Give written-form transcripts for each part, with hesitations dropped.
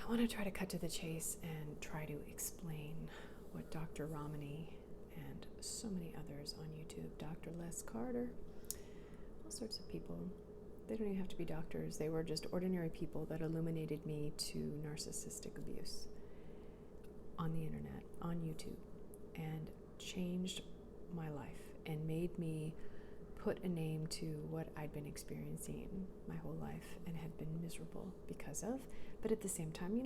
I want to try to cut to the chase and try to explain what Dr. Ramani and so many others on YouTube, Dr. Les Carter, all sorts of people, they don't even have to be doctors. They were just ordinary people that illuminated me to narcissistic abuse on the internet, on YouTube, and changed my life and made me put a name to what I'd been experiencing my whole life and had been miserable because of. But at the same time, you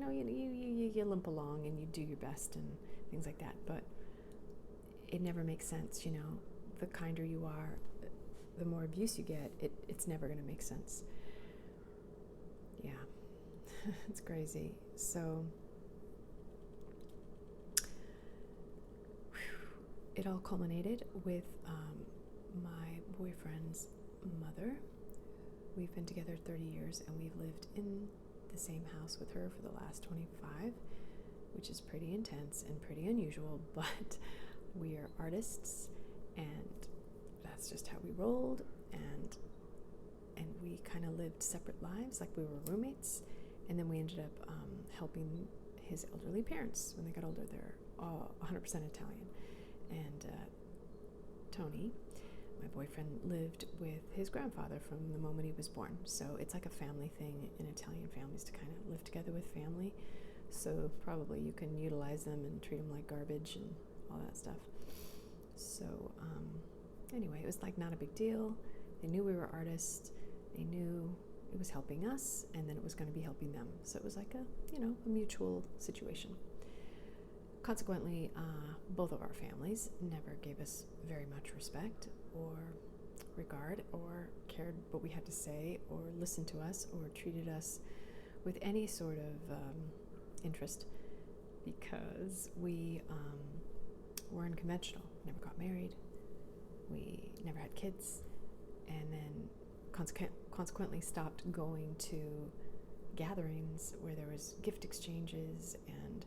limp along and you do your best and things like that. But it never makes sense, The kinder you are, the more abuse you get, it's never going to make sense. Yeah, it's crazy. So it all culminated with my boyfriend's mother. We've been together 30 years and we've lived in the same house with her for the last 25, which is pretty intense and pretty unusual, but we are artists and that's just how we rolled, and we kind of lived separate lives, like we were roommates, and then we ended up helping his elderly parents when they got older. They're all 100% Italian, and Tony, my boyfriend, lived with his grandfather from the moment he was born. So it's like a family thing in Italian families to kind of live together with family. So probably you can utilize them and treat them like garbage and all that stuff. So anyway, it was like not a big deal. They knew we were artists. They knew it was helping us, and then it was going to be helping them. So it was like a mutual situation. Consequently, both of our families never gave us very much respect or regard or cared what we had to say or listened to us or treated us with any sort of interest, because we were unconventional. Never got married. We never had kids, and then consequently stopped going to gatherings where there was gift exchanges and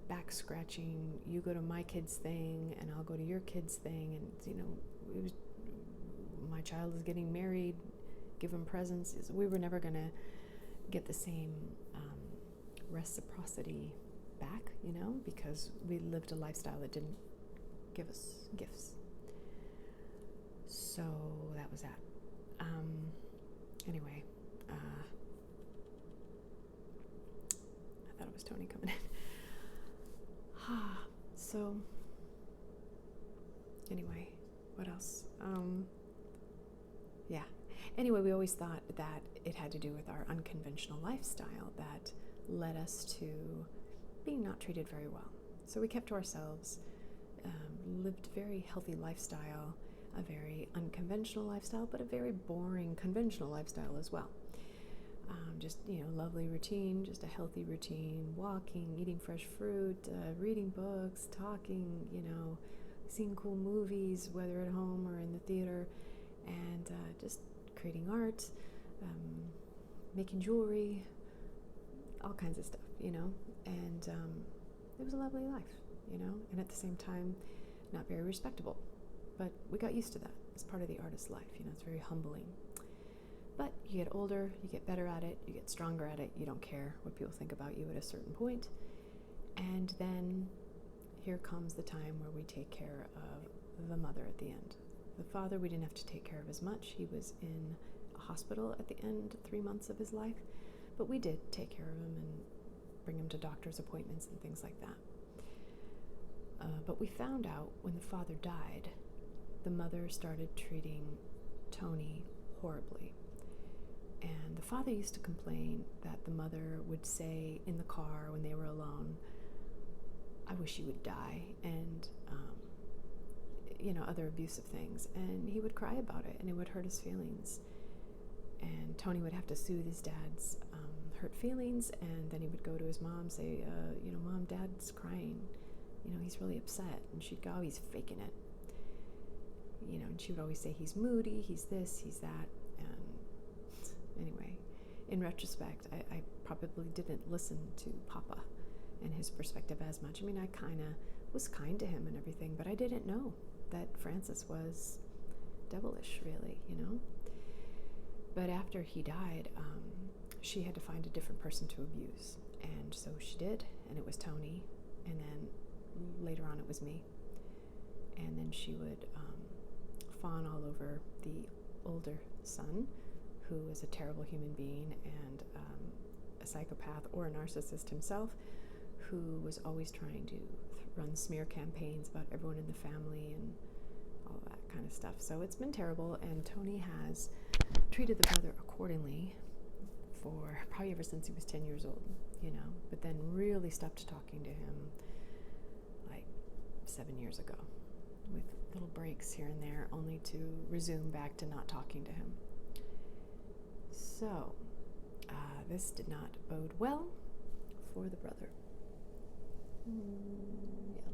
back scratching. You go to my kid's thing and I'll go to your kid's thing, and it was, my child is getting married, give him presents. We were never going to get the same reciprocity back, because we lived a lifestyle that didn't give us gifts. So that was that. Anyway, I thought it was Tony coming in. So anyway, what else? Yeah. Anyway, we always thought that it had to do with our unconventional lifestyle that led us to being not treated very well. So we kept to ourselves, lived a very healthy lifestyle, a very unconventional lifestyle, but a very boring conventional lifestyle as well. Just, lovely routine, just a healthy routine, walking, eating fresh fruit, reading books, talking, seeing cool movies, whether at home or in the theater, and just creating art, making jewelry, all kinds of stuff, and it was a lovely life, and at the same time, not very respectable. But we got used to that. It's part of the artist's life, it's very humbling. But you get older, you get better at it, you get stronger at it, you don't care what people think about you at a certain point. And then here comes the time where we take care of the mother at the end. The father, we didn't have to take care of as much. He was in a hospital at the end, 3 months of his life. But we did take care of him and bring him to doctor's appointments and things like that. But we found out when the father died, the mother started treating Tony horribly. And the father used to complain that the mother would say in the car when they were alone, "I wish you would die," and other abusive things. And he would cry about it, and it would hurt his feelings. And Tony would have to soothe his dad's hurt feelings, and then he would go to his mom, say, "Mom, Dad's crying. He's really upset." And she'd go, "Oh, he's faking it." And she would always say, "He's moody, he's this, he's that." And anyway, in retrospect, I probably didn't listen to Papa and his perspective as much. I kind of was kind to him and everything, but I didn't know that Francis was devilish, really, But after he died, she had to find a different person to abuse. And so she did, and it was Tony, and then later on it was me. And then she would fawn all over the older son, who was a terrible human being and a psychopath or a narcissist himself, who was always trying to run smear campaigns about everyone in the family and all that kind of stuff. So it's been terrible, and Tony has treated the brother accordingly for probably ever since he was 10 years old, but then really stopped talking to him like 7 years ago, with little breaks here and there, only to resume back to not talking to him. So this did not bode well for the brother. Yeah.